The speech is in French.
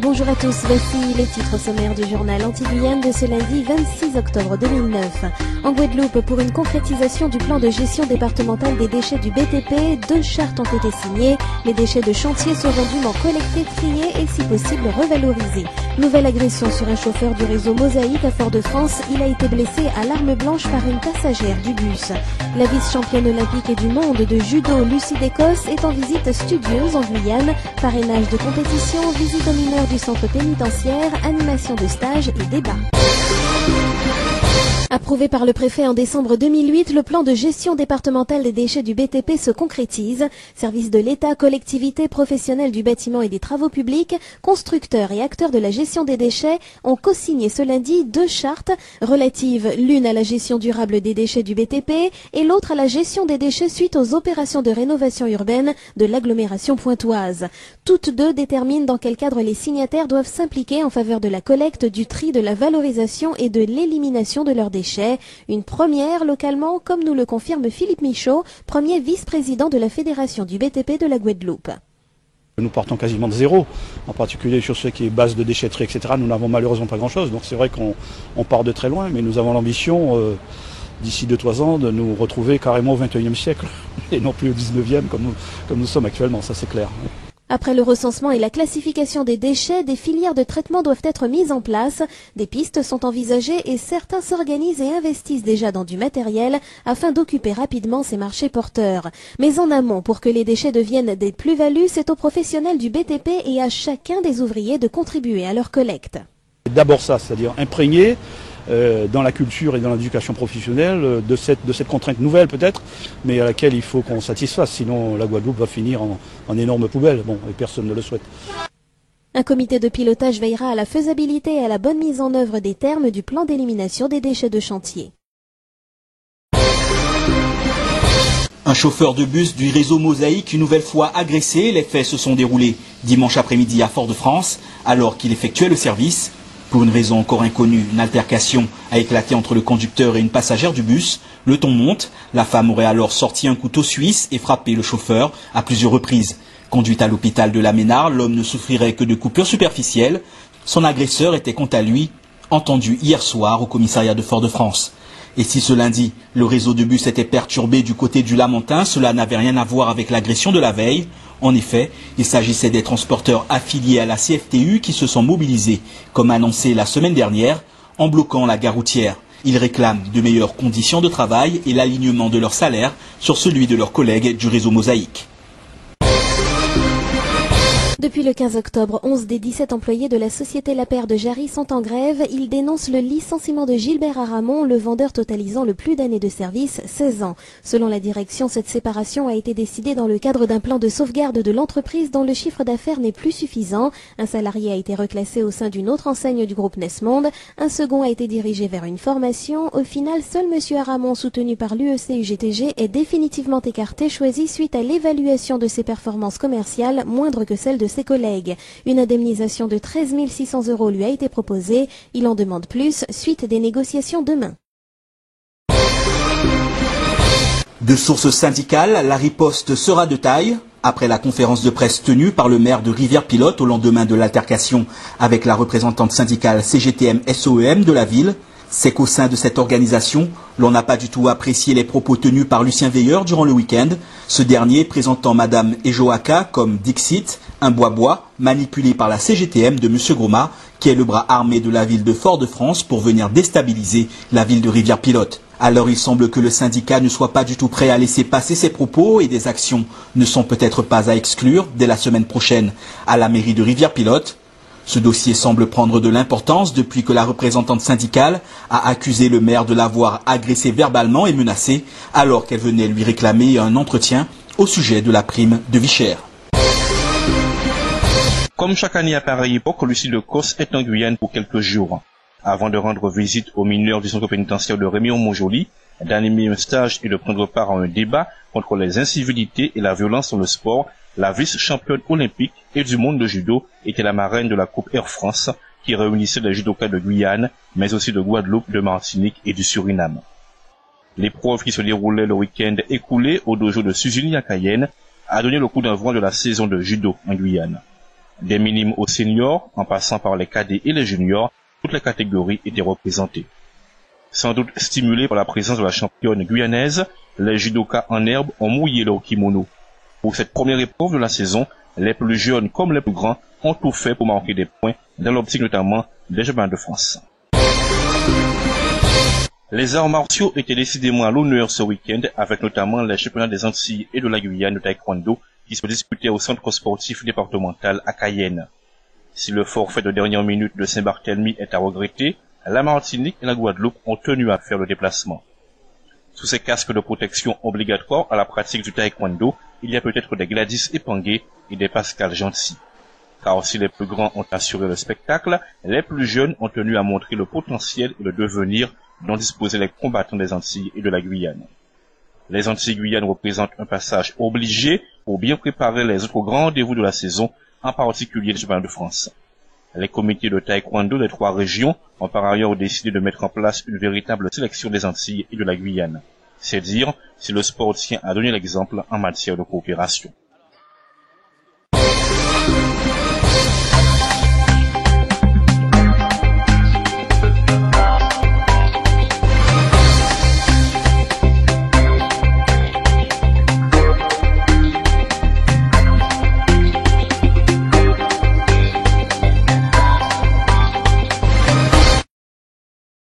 Bonjour à tous, voici les titres sommaires du journal Anti-Guyane de ce lundi 26 octobre 2009. En Guadeloupe, pour une concrétisation du plan de gestion départementale des déchets du BTP, 2 chartes ont été signées. Les déchets de chantier seront dûment collectés, triés et si possible revalorisés. Nouvelle agression sur un chauffeur du réseau Mosaïque à Fort-de-France. Il a été blessé à l'arme blanche par une passagère du bus. La vice-championne olympique et du monde de judo Lucie d'Écosse est en visite studieuse en Guyane. Parrainage de compétition, visite aux mineurs du centre pénitentiaire, animation de stage et débat. Approuvé par le préfet en décembre 2008, le plan de gestion départementale des déchets du BTP se concrétise. Services de l'État, collectivités, professionnels du bâtiment et des travaux publics, constructeurs et acteurs de la gestion des déchets ont co-signé ce lundi 2 chartes relatives, l'une à la gestion durable des déchets du BTP et l'autre à la gestion des déchets suite aux opérations de rénovation urbaine de l'agglomération pointoise. Toutes deux déterminent dans quel cadre les signataires doivent s'impliquer en faveur de la collecte, du tri, de la valorisation et de l'élimination de leurs déchets. Une première localement, comme nous le confirme Philippe Michaud, premier vice-président de la Fédération du BTP de la Guadeloupe. Nous partons quasiment de zéro, en particulier sur ce qui est base de déchetterie, etc. Nous n'avons malheureusement pas grand-chose, donc c'est vrai qu'on part de très loin, mais nous avons l'ambition, d'ici 2-3 ans, de nous retrouver carrément au XXIe siècle, et non plus au XIXe comme nous sommes actuellement, ça c'est clair. Après le recensement et la classification des déchets, des filières de traitement doivent être mises en place. Des pistes sont envisagées et certains s'organisent et investissent déjà dans du matériel afin d'occuper rapidement ces marchés porteurs. Mais en amont, pour que les déchets deviennent des plus-values, c'est aux professionnels du BTP et à chacun des ouvriers de contribuer à leur collecte. D'abord ça, c'est-à-dire imprégner dans la culture et dans l'éducation professionnelle de cette contrainte nouvelle peut-être, mais à laquelle il faut qu'on satisfasse, sinon la Guadeloupe va finir en énorme poubelle, bon, et personne ne le souhaite. Un comité de pilotage veillera à la faisabilité et à la bonne mise en œuvre des termes du plan d'élimination des déchets de chantier. Un chauffeur de bus du réseau Mosaïque, une nouvelle fois agressé. Les faits se sont déroulés dimanche après-midi à Fort-de-France, alors qu'il effectuait le service. Pour une raison encore inconnue, une altercation a éclaté entre le conducteur et une passagère du bus. Le ton monte. La femme aurait alors sorti un couteau suisse et frappé le chauffeur à plusieurs reprises. Conduit à l'hôpital de la Ménard, l'homme ne souffrirait que de coupures superficielles. Son agresseur était quant à lui entendu hier soir au commissariat de Fort-de-France. Et si ce lundi, le réseau de bus était perturbé du côté du Lamentin, cela n'avait rien à voir avec l'agression de la veille. En effet, il s'agissait des transporteurs affiliés à la CFTU qui se sont mobilisés, comme annoncé la semaine dernière, en bloquant la gare routière. Ils réclament de meilleures conditions de travail et l'alignement de leur salaire sur celui de leurs collègues du réseau Mosaïque. Depuis le 15 octobre, 11 des 17 employés de la société La Paire de Jarry sont en grève. Ils dénoncent le licenciement de Gilbert Aramon, le vendeur totalisant le plus d'années de service, 16 ans. Selon la direction, cette séparation a été décidée dans le cadre d'un plan de sauvegarde de l'entreprise dont le chiffre d'affaires n'est plus suffisant. Un salarié a été reclassé au sein d'une autre enseigne du groupe Nesmonde. Un second a été dirigé vers une formation. Au final, seul M. Aramon, soutenu par l'UEC-UGTG, est définitivement écarté, choisi suite à l'évaluation de ses performances commerciales moindres que celles de ses collègues. Une indemnisation de 13 600 € lui a été proposée. Il en demande plus, suite des négociations demain. De sources syndicales, la riposte sera de taille. Après la conférence de presse tenue par le maire de Rivière-Pilote au lendemain de l'altercation avec la représentante syndicale CGTM-SOEM de la ville, c'est qu'au sein de cette organisation, l'on n'a pas du tout apprécié les propos tenus par Lucien Veilleur durant le week-end, ce dernier présentant Madame Ejoaka comme Dixit, un bois-bois manipulé par la CGTM de M. Groma, qui est le bras armé de la ville de Fort-de-France pour venir déstabiliser la ville de Rivière-Pilote. Alors il semble que le syndicat ne soit pas du tout prêt à laisser passer ses propos et des actions ne sont peut-être pas à exclure dès la semaine prochaine à la mairie de Rivière-Pilote. Ce dossier semble prendre de l'importance depuis que la représentante syndicale a accusé le maire de l'avoir agressé verbalement et menacé alors qu'elle venait lui réclamer un entretien au sujet de la prime de vie chère. Comme chaque année à pareille époque, Lucie d'Écosse est en Guyane pour quelques jours. Avant de rendre visite aux mineurs du centre pénitentiaire de Rémillon-Montjoly, d'animer un stage et de prendre part à un débat contre les incivilités et la violence dans le sport, la vice-championne olympique et du monde de judo était la marraine de la Coupe Air France qui réunissait les judokas de Guyane, mais aussi de Guadeloupe, de Martinique et du Suriname. L'épreuve qui se déroulait le week-end écoulé au dojo de Suzuni à Cayenne a donné le coup d'envoi de la saison de judo en Guyane. Des minimes aux seniors, en passant par les cadets et les juniors, toutes les catégories étaient représentées. Sans doute stimulés par la présence de la championne guyanaise, les judokas en herbe ont mouillé leur kimono. Pour cette première épreuve de la saison, les plus jeunes comme les plus grands ont tout fait pour marquer des points, dans l'optique notamment des Jeux de France. Les arts martiaux étaient décidément à l'honneur ce week-end, avec notamment les championnats des Antilles et de la Guyane de taekwondo qui se disputaient au centre sportif départemental à Cayenne. Si le forfait de dernière minute de Saint-Barthélemy est à regretter, la Martinique et la Guadeloupe ont tenu à faire le déplacement. Sous ces casques de protection obligatoires à la pratique du taekwondo, il y a peut-être des Gladys Epangé et des Pascal Gentil. Car si les plus grands ont assuré le spectacle, les plus jeunes ont tenu à montrer le potentiel et le devenir dont disposaient les combattants des Antilles et de la Guyane. Les Antilles-Guyane représentent un passage obligé pour bien préparer les autres grands rendez-vous de la saison, en particulier les Championnats de France. Les comités de taekwondo des 3 régions ont par ailleurs décidé de mettre en place une véritable sélection des Antilles et de la Guyane. C'est dire si le sport tient à donner l'exemple en matière de coopération.